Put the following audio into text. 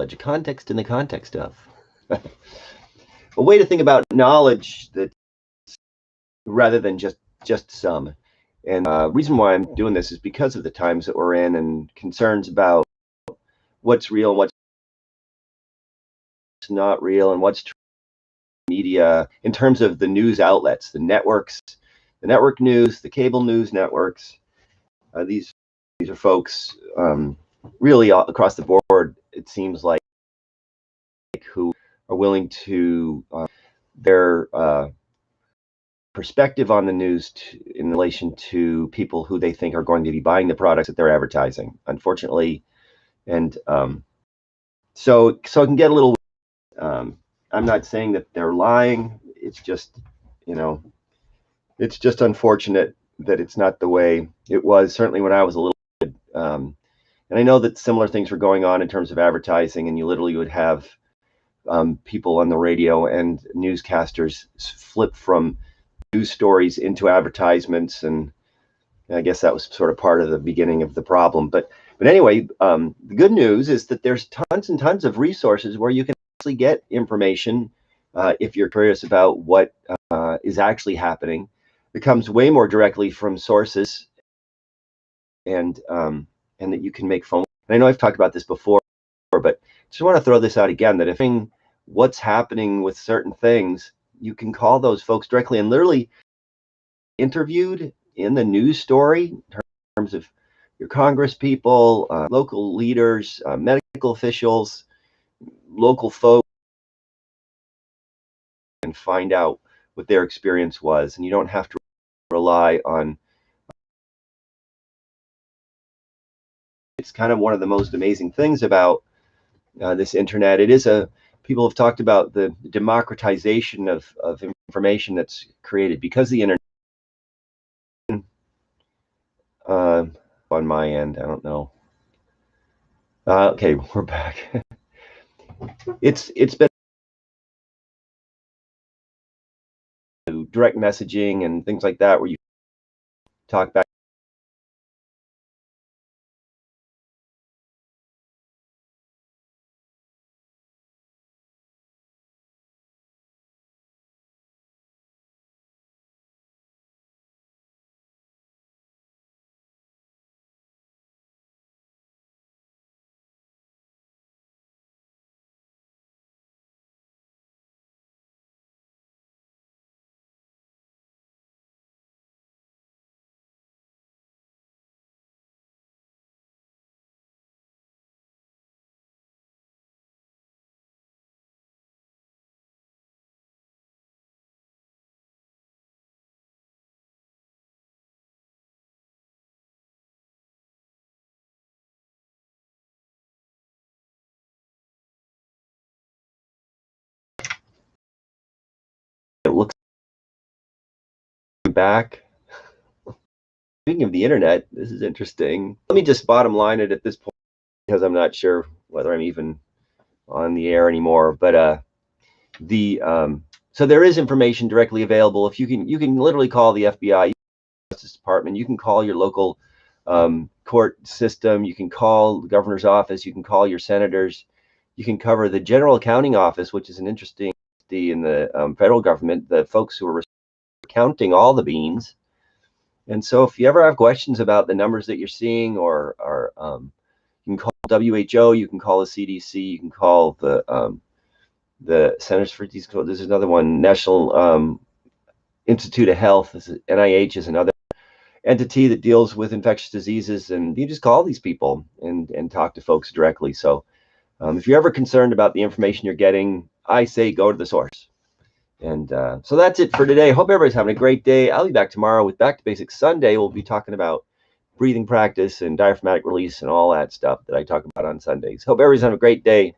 knowledge, context in the context of. A way to think about knowledge that rather than just some. And reason why I'm doing this is because of the times that we're in and concerns about what's real and what's not real and what's media in terms of the news outlets, the networks, the network news, the cable news networks. These are folks really across the board, it seems like, who are willing to their perspective on the news in relation to people who they think are going to be buying the products that they're advertising, unfortunately. And so it can get a little, I'm not saying that they're lying. It's just, it's just unfortunate that it's not the way it was, certainly when I was a little kid. And I know that similar things were going on in terms of advertising, and you literally would have people on the radio and newscasters flip from news stories into advertisements, and I guess that was sort of part of the beginning of the problem. But anyway, the good news is that there's tons and tons of resources where you can actually get information if you're curious about what is actually happening. It comes way more directly from sources, and that you can make phone. And I know I've talked about this before, but just want to throw this out again, that if what's happening with certain things, you can call those folks directly and literally interviewed in the news story in terms of your Congress people, local leaders, medical officials, local folks, and find out what their experience was. And you don't have to rely on. It's kind of one of the most amazing things about this internet. It is people have talked about the democratization of information that's created because the internet. On my end, I don't know. Okay, we're back. It's been direct messaging and things like that, where you talk back. It looks back. Speaking of the internet, this is interesting. Let me just bottom line it at this point, because I'm not sure whether I'm even on the air anymore. But so there is information directly available. If you can literally call the FBI, Justice Department. You can call your local court system. You can call the governor's office. You can call your senators. You can cover the General Accounting Office, which is an interesting in the federal government, the folks who are counting all the beans. And so if you ever have questions about the numbers that you're seeing, or you can call WHO, you can call the CDC, you can call the Centers for Disease Control. This is another one, National Institute of Health. This is, NIH is another entity that deals with infectious diseases, and you just call these people and talk to folks directly. So if you're ever concerned about the information you're getting, I say go to the source. And so that's it for today. Hope everybody's having a great day. I'll be back tomorrow with Back to Basics Sunday. We'll be talking about breathing practice and diaphragmatic release and all that stuff that I talk about on Sundays. Hope everybody's having a great day.